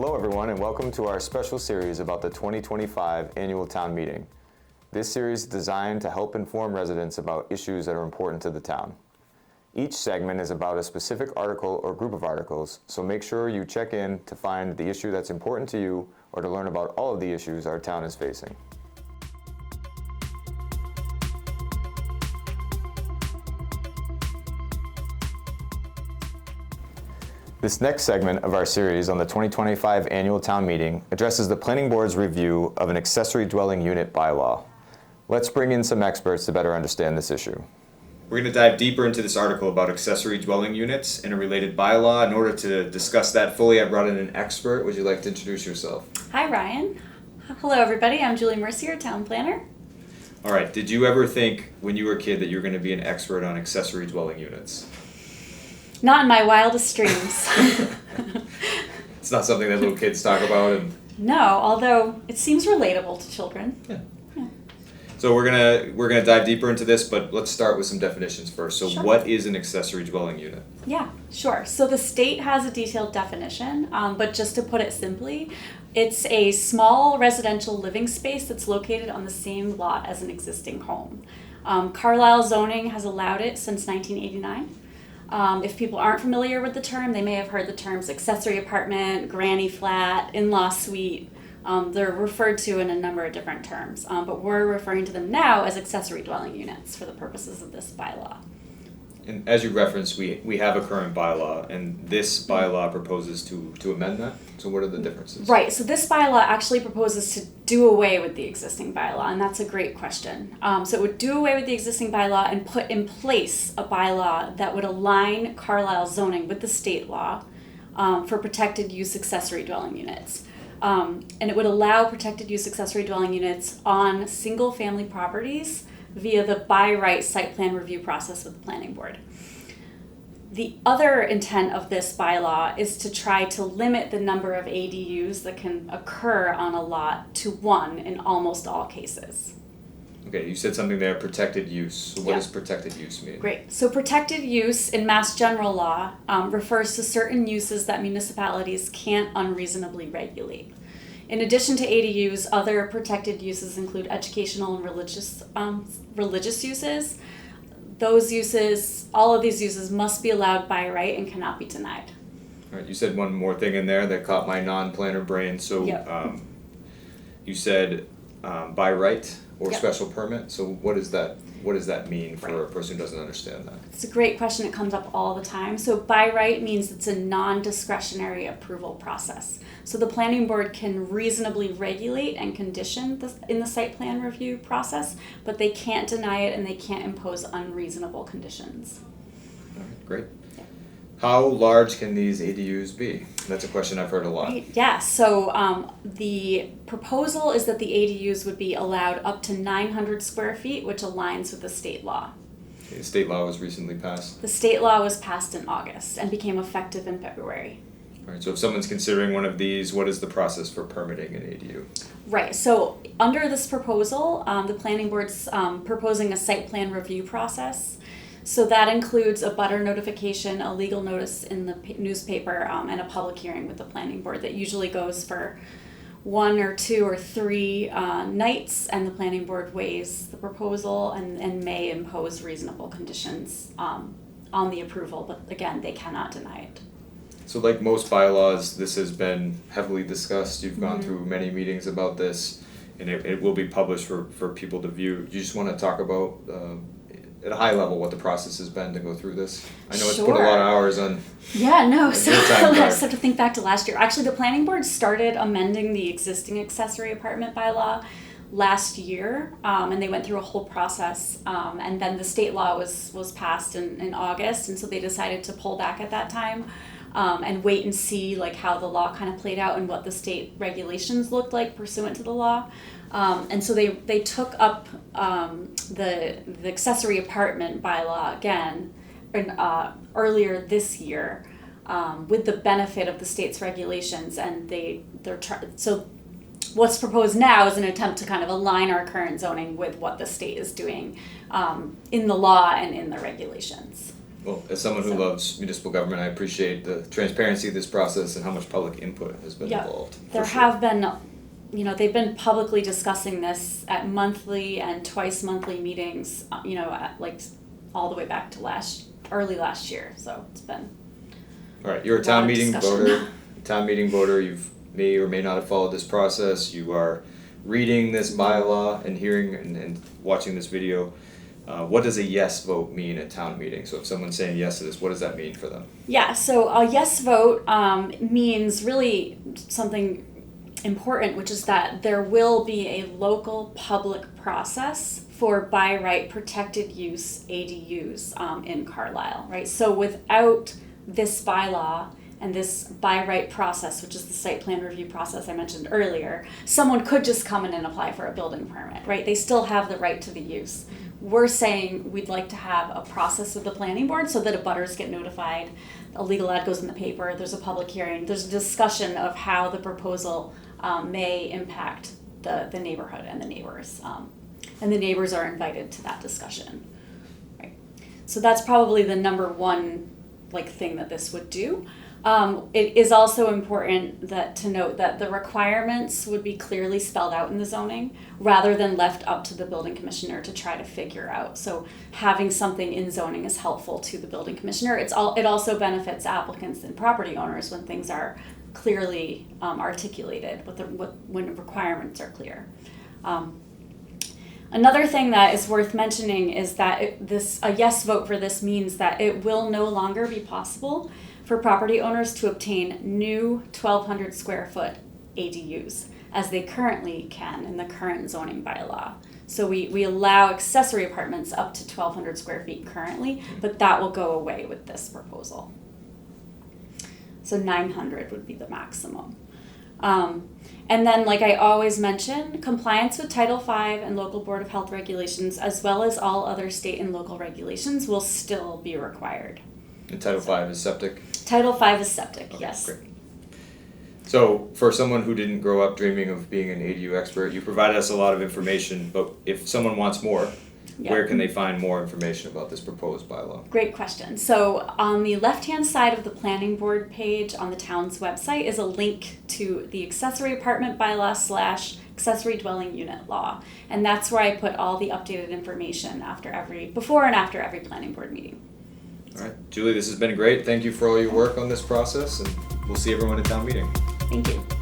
Hello everyone and welcome to our special series about the 2025 Annual Town Meeting. This series is designed to help inform residents about issues that are important to the town. Each segment is about a specific article or group of articles, so make sure you check in to find the issue that's important to you or to learn about all of the issues our town is facing. This next segment of our series on the 2025 Annual Town Meeting addresses the Planning Board's review of an accessory dwelling unit bylaw. Let's bring in some experts to better understand this issue. We're going to dive deeper into this article about accessory dwelling units and a related bylaw. In order to discuss that fully, I brought in an expert. Would you like to introduce yourself? Hi, Ryan. Hello, everybody. I'm Julie Mercier, Town Planner. All right. Did you ever think when you were a kid that you were going to be an expert on accessory dwelling units? Not in my wildest dreams. It's not something that little kids talk about. No, although it seems relatable to children. Yeah. So we're gonna dive deeper into this, but let's start with some definitions first. So Sure. What is an accessory dwelling unit? Yeah, sure. So the state has a detailed definition, but just to put it simply, it's a small residential living space that's located on the same lot as an existing home. Carlisle zoning has allowed it since 1989. If people aren't familiar with the term, they may have heard the terms accessory apartment, granny flat, in-law suite. They're referred to in a number of different terms, but we're referring to them now as accessory dwelling units for the purposes of this bylaw. And as you referenced, we have a current bylaw, and this bylaw proposes to amend that. So what are the differences? Right, so this bylaw actually proposes to do away with the existing bylaw, and that's a great question. So it would do away with the existing bylaw and put in place a bylaw that would align Carlisle zoning with the state law for protected use accessory dwelling units. And it would allow protected use accessory dwelling units on single family properties via the by right site plan review process with the planning board. The other intent of this bylaw is to try to limit the number of ADUs that can occur on a lot to one in almost all cases. Okay, you said something there, protected use. So what does protected use mean? Great. So protected use in Mass General Law refers to certain uses that municipalities can't unreasonably regulate. In addition to ADUs, other protected uses include educational and religious uses. Those uses, all of these uses must be allowed by right and cannot be denied. All right, you said one more thing in there that caught my non-planner brain. So you said by right or special permit. So what does that mean for a person who doesn't understand that? It's a great question. It comes up all the time. So by right means it's a non-discretionary approval process. So the planning board can reasonably regulate and condition this in the site plan review process, but they can't deny it and they can't impose unreasonable conditions. All right, great. Yeah. How large can these ADUs be? That's a question I've heard a lot. Right. Yeah, so the proposal is that the ADUs would be allowed up to 900 square feet, which aligns with the state law. The state law was recently passed? The state law was passed in August and became effective in February. All right, so if someone's considering one of these, what is the process for permitting an ADU? Right, so under this proposal, the planning board's proposing a site plan review process. So that includes a butter notification, a legal notice in the newspaper, and a public hearing with the planning board that usually goes for 1 or 2 or 3 nights, and the planning board weighs the proposal and may impose reasonable conditions on the approval, but again, they cannot deny it. So like most bylaws, this has been heavily discussed. You've gone through many meetings about this, and it will be published for people to view. Do you just want to talk about at a high level what the process has been to go through this? I know it's put a lot of hours on. Yeah, no, so I just have to think back to last year. Actually, the planning board started amending the existing accessory apartment bylaw last year, and they went through a whole process, and then the state law was passed in August, and so they decided to pull back at that time and wait and see like how the law kind of played out and what the state regulations looked like pursuant to the law. And so they took up the accessory apartment bylaw again earlier this year with the benefit of the state's regulations, and so what's proposed now is an attempt to kind of align our current zoning with what the state is doing in the law and in the regulations. Well, as someone who So- loves municipal government, I appreciate the transparency of this process and how much public input has been Yeah. involved. There for sure. have been, they've been publicly discussing this at monthly and twice monthly meetings, at like all the way back to early last year. So it's been All right, you're a lot town of meeting discussion. voter. Town meeting voter. You may or may not have followed this process. You are reading this bylaw and hearing and watching this video. What does a yes vote mean at town meeting? So if someone's saying yes to this, what does that mean for them? Yeah, so a yes vote means really something important, which is that there will be a local public process for by right protected use ADUs in Carlisle, right? So without this bylaw and this by right process, which is the site plan review process I mentioned earlier, someone could just come in and apply for a building permit, right? They still have the right to the use. We're saying we'd like to have a process with the planning board so that abutters get notified, a legal ad goes in the paper, there's a public hearing, there's a discussion of how the proposal may impact the neighborhood and the neighbors. And the neighbors are invited to that discussion, right? So that's probably the number one thing that this would do. It is also important to note that the requirements would be clearly spelled out in the zoning rather than left up to the building commissioner to try to figure out. So having something in zoning is helpful to the building commissioner. It also benefits applicants and property owners when things are clearly articulated, when the requirements are clear. Another thing that is worth mentioning is that a yes vote for this means that it will no longer be possible for property owners to obtain new 1,200 square foot ADUs as they currently can in the current zoning bylaw. So we allow accessory apartments up to 1,200 square feet currently, but that will go away with this proposal. So 900 would be the maximum. And then, like I always mention, compliance with Title V and local Board of Health regulations, as well as all other state and local regulations, will still be required. And Title V is septic? Title V is septic, Okay, yes. great. So for someone who didn't grow up dreaming of being an ADU expert, you provided us a lot of information, but if someone wants more, Yeah. where can they find more information about this proposed bylaw? Great question. So on the left-hand side of the planning board page on the town's website is a link to the accessory apartment bylaw / accessory dwelling unit law. And that's where I put all the updated information before and after every planning board meeting. All right, Julie, this has been great. Thank you for all your work on this process, and we'll see everyone at town meeting. Thank you.